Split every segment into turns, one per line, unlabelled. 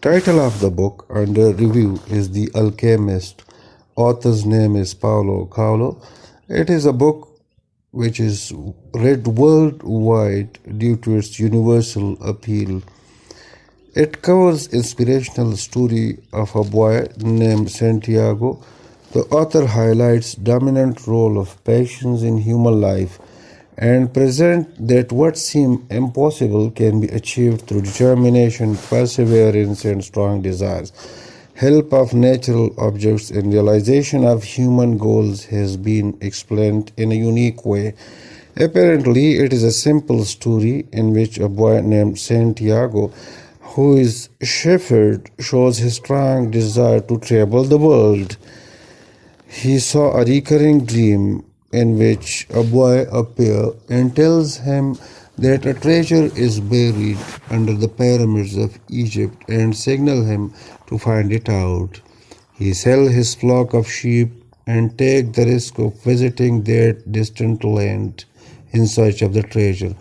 Title of the book under review is The Alchemist. Author's name is Paulo Coelho. It is a book which is read worldwide due to its universal appeal. It covers inspirational story of a boy named Santiago. The author highlights dominant role of patience in human life and present that what seems impossible can be achieved through determination, perseverance, and strong desires. Help of natural objects in realization of human goals has been explained in a unique way. Apparently, it is a simple story in which a boy named Santiago, who is shepherd, shows his strong desire to travel the world. He saw a recurring dream in which a boy appears and tells him that a treasure is buried under the pyramids of Egypt and signal him to find it out. He sells his flock of sheep and takes the risk of visiting that distant land in search of the treasure.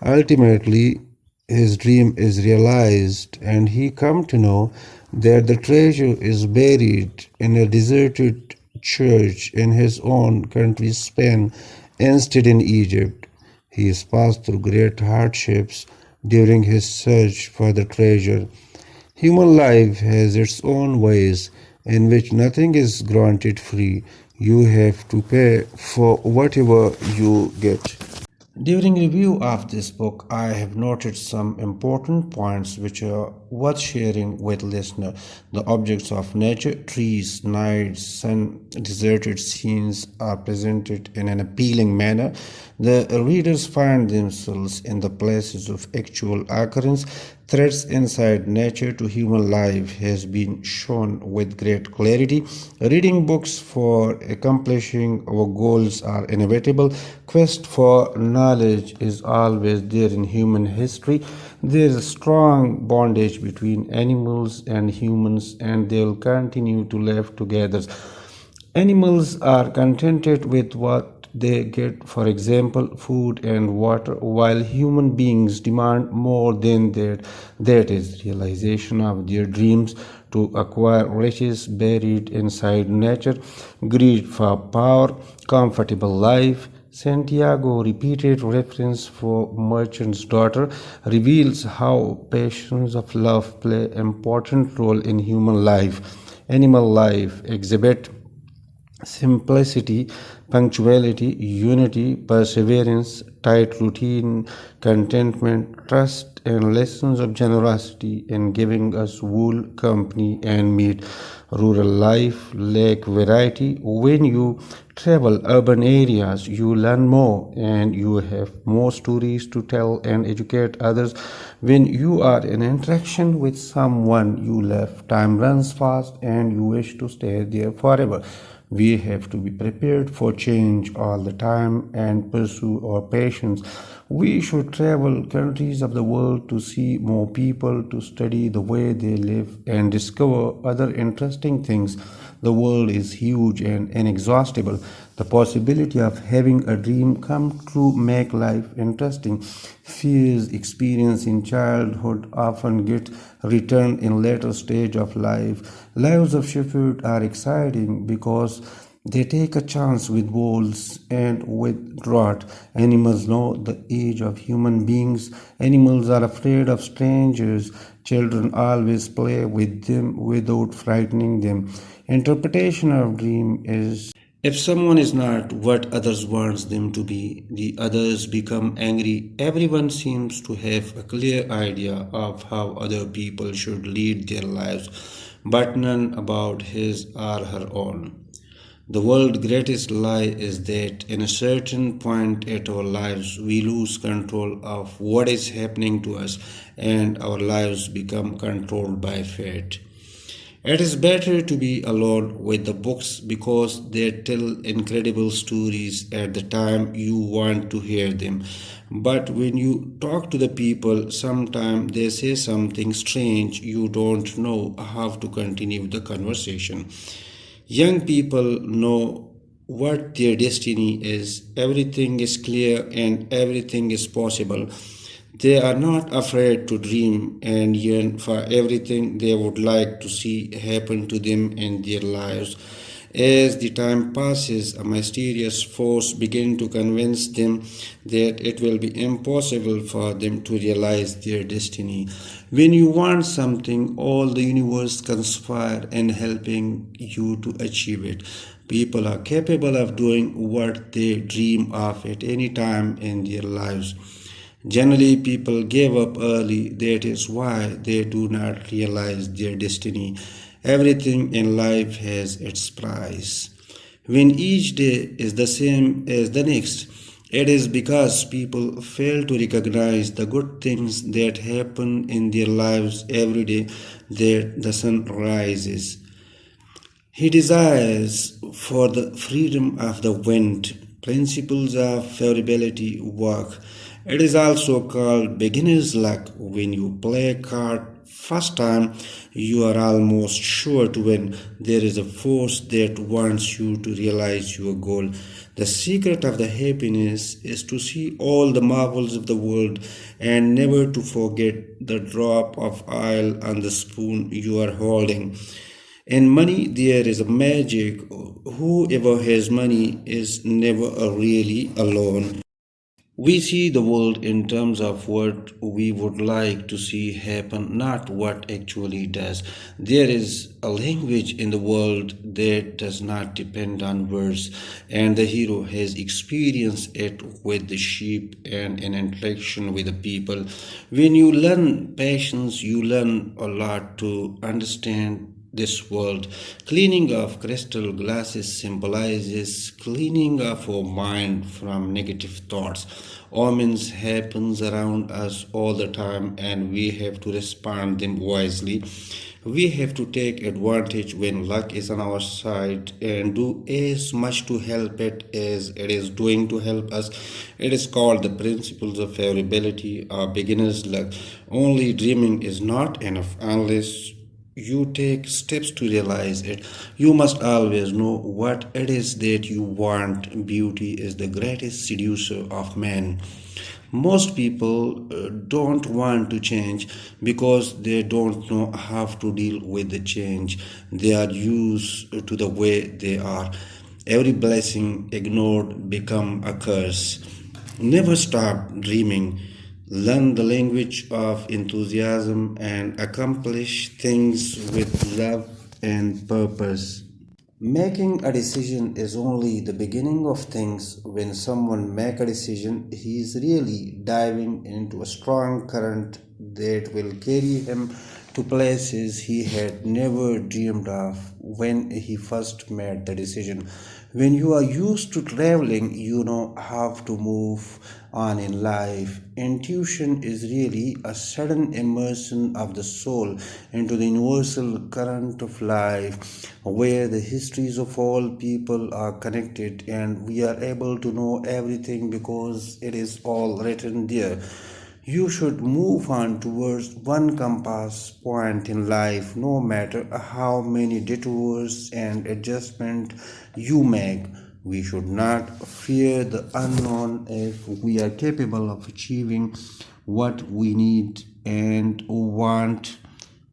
Ultimately, his dream is realized and he comes to know that the treasure is buried in a deserted church in his own country, Spain, instead in Egypt. He has passed through great hardships during his search for the treasure. Human life has its own ways in which nothing is granted free. You have to pay for whatever you get. During review of this book, I have noted some important points which are worth sharing with listener. The objects of nature, trees, night, sun, deserted scenes are presented in an appealing manner. The readers find themselves in the places of actual occurrence. Threats inside nature to human life has been shown with great clarity. Reading books for accomplishing our goals are inevitable. Quest for knowledge is always there in human history. There is a strong bondage between animals and humans, and they will continue to live together. Animals are contented with what they get, for example, food and water, while human beings demand more than that. That is realization of their dreams to acquire riches buried inside nature, greed for power, comfortable life. Santiago repeated reference for merchant's daughter reveals how passions of love play important role in human life. Animal life exhibit simplicity, punctuality, unity, perseverance, tight routine, contentment, trust, and lessons of generosity in giving us wool, company, and meat. Rural life lack variety. When you travel urban areas, you learn more and you have more stories to tell and educate others. When you are in interaction with someone you love, time runs fast and you wish to stay there forever. We have to be prepared for change all the time and pursue our passions. We should travel countries of the world to see more people, to study the way they live and discover other interesting things. The world is huge and inexhaustible. The possibility of having a dream come true make life interesting. Fears experienced in childhood often get returned in later stage of life. Lives of shepherds are exciting because they take a chance with wolves and with drought. Animals know the age of human beings. Animals are afraid of strangers. Children always play with them without frightening them. Interpretation of dream is if someone is not what others wants them to be, the others become angry. Everyone seems to have a clear idea of how other people should lead their lives, but none about his or her own. The world's greatest lie is that in a certain point at our lives we lose control of what is happening to us and our lives become controlled by fate. It is better to be alone with the books because they tell incredible stories at the time you want to hear them. But when you talk to the people, sometimes they say something strange, you don't know how to continue the conversation. Young people know what their destiny is. Everything is clear and everything is possible.
They are not afraid to dream and yearn for everything they would like to see happen to them in their lives. As the time passes, a mysterious force begins to convince them that it will be impossible for them to realize their destiny. When you want something, all the universe conspire in helping you to achieve it. People are capable of doing what they dream of at any time in their lives. Generally, people give up early. That is why they do not realize their destiny. Everything in life has its price. When each day is the same as the next, it is because people fail to recognize the good things that happen in their lives every day that the sun rises. He desires for the freedom of the wind. Principles of favorability work. It is also called beginner's luck. When you play a card first time, you are almost sure to win. There is a force that wants you to realize your goal. The secret of the happiness is to see all the marvels of the world and never to forget the drop of oil on the spoon you are holding. In money, there is a magic. Whoever has money is never really alone. We see the world in terms of what we would like to see happen, not what actually does. There is a language in the world that does not depend on words, and the hero has experienced it with the sheep and an interaction with the people. When you learn patience, you learn a lot to understand this world. Cleaning of crystal glasses symbolizes cleaning of our mind from negative thoughts. Omens happens around us all the time and we have to respond them wisely. We have to take advantage when luck is on our side and do as much to help it as it is doing to help us. It is called the principles of favorability or beginner's luck. Only dreaming is not enough unless you take steps to realize it. You must always know what it is that you want. Beauty is the greatest seducer of man. Most people don't want to change because they don't know how to deal with the change. They are used to the way they are. Every blessing ignored become a curse. Never stop dreaming. Learn the language of enthusiasm and accomplish things with love and purpose. Making a decision is only the beginning of things. When someone makes a decision, he is really diving into a strong current that will carry him to places he had never dreamed of when he first made the decision. When you are used to traveling, you know how to move on in life. Intuition is really a sudden immersion of the soul into the universal current of life, where the histories of all people are connected and we are able to know everything because it is all written there. You should move on towards one compass point in life, no matter how many detours and adjustments you make. We should not fear the unknown if we are capable of achieving what we need and want.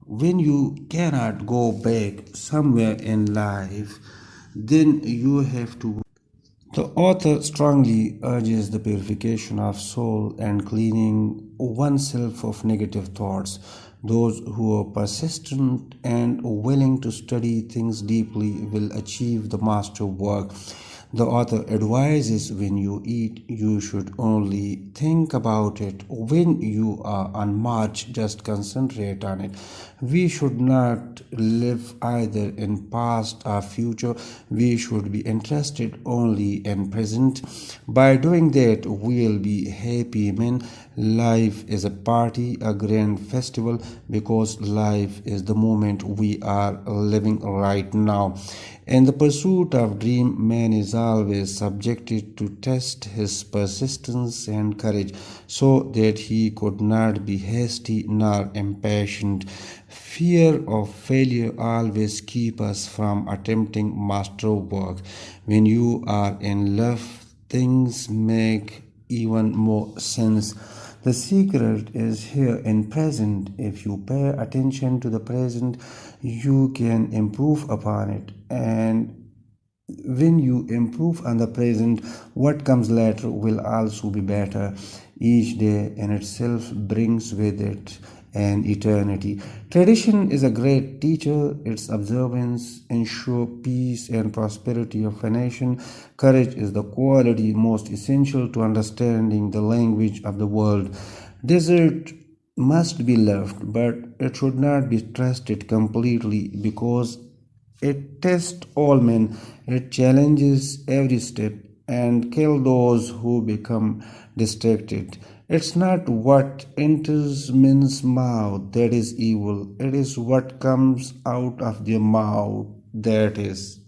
When you cannot go back somewhere in life, then you have to. The author strongly urges the purification of soul and cleaning oneself of negative thoughts. Those who are persistent and willing to study things deeply will achieve the master work. The author advises when you eat, you should only think about it. When you are on march, just concentrate on it. We should not live either in past or future. We should be interested only in present. By doing that, we'll be happy men. Life is a party, a grand festival, because life is the moment we are living right now. In the pursuit of dream, man is always subjected to test his persistence and courage, so that he could not be hasty nor impatient. Fear of failure always keeps us from attempting masterwork. When you are in love, things make even more sense. The secret is here in present. If you pay attention to the present, you can improve upon it. And when you improve on the present, what comes later will also be better. Each day in itself brings with it an eternity. Tradition is a great teacher. Its observance ensure peace and prosperity of a nation. Courage is the quality most essential to understanding the language of the world. Desert must be loved, but it should not be trusted completely because it tests all men, it challenges every step, and kills those who become distracted. It's not what enters men's mouth that is evil, it is what comes out of their mouth that is.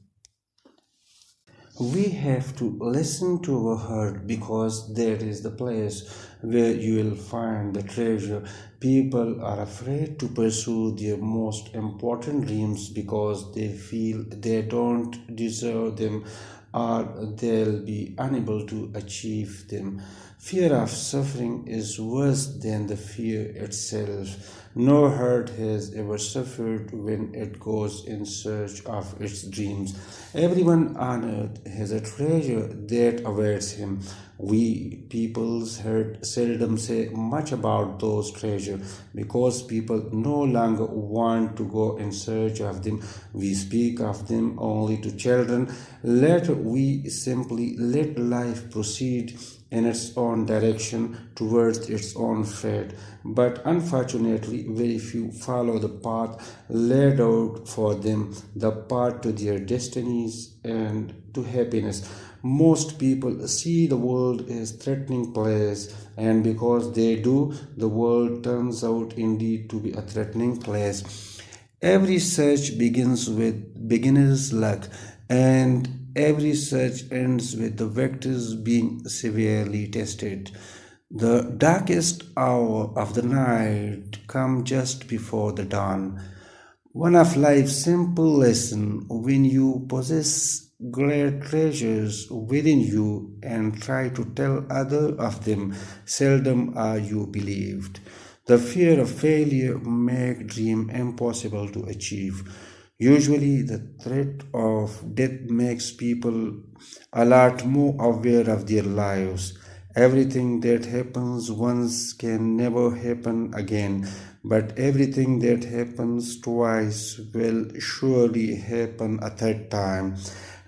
We have to listen to our heart because that is the place where you will find the treasure. People are afraid to pursue their most important dreams because they feel they don't deserve them or they'll be unable to achieve them. Fear of suffering is worse than the fear itself. No heart has ever suffered when it goes in search of its dreams. Everyone on earth has a treasure that awaits him. We people's heard seldom say much about those treasures because people no longer want to go in search of them. We speak of them only to children. Later we simply let life proceed in its own direction towards its own fate. But unfortunately, very few follow the path laid out for them, the path to their destinies and to happiness. Most people see the world as threatening place, and because they do, the world turns out indeed to be a threatening place. Every search begins with beginner's luck, and every search ends with the vectors being severely tested. The darkest hour of the night comes just before the dawn. One of life's simple lessons: when you possess great treasures within you and try to tell others of them, seldom are you believed. The fear of failure makes dream impossible to achieve. Usually, the threat of death makes people a lot more aware of their lives. Everything that happens once can never happen again, but everything that happens twice will surely happen a third time.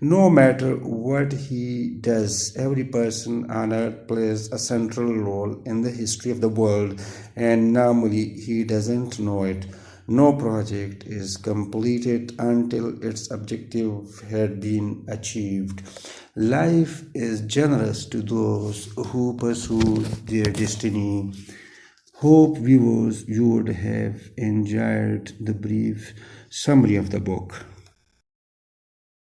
No matter what he does, every person on earth plays a central role in the history of the world, and normally he doesn't know it. No project is completed until its objective had been achieved. Life is generous to those who pursue their destiny. Hope viewers you would have enjoyed the brief summary of the book.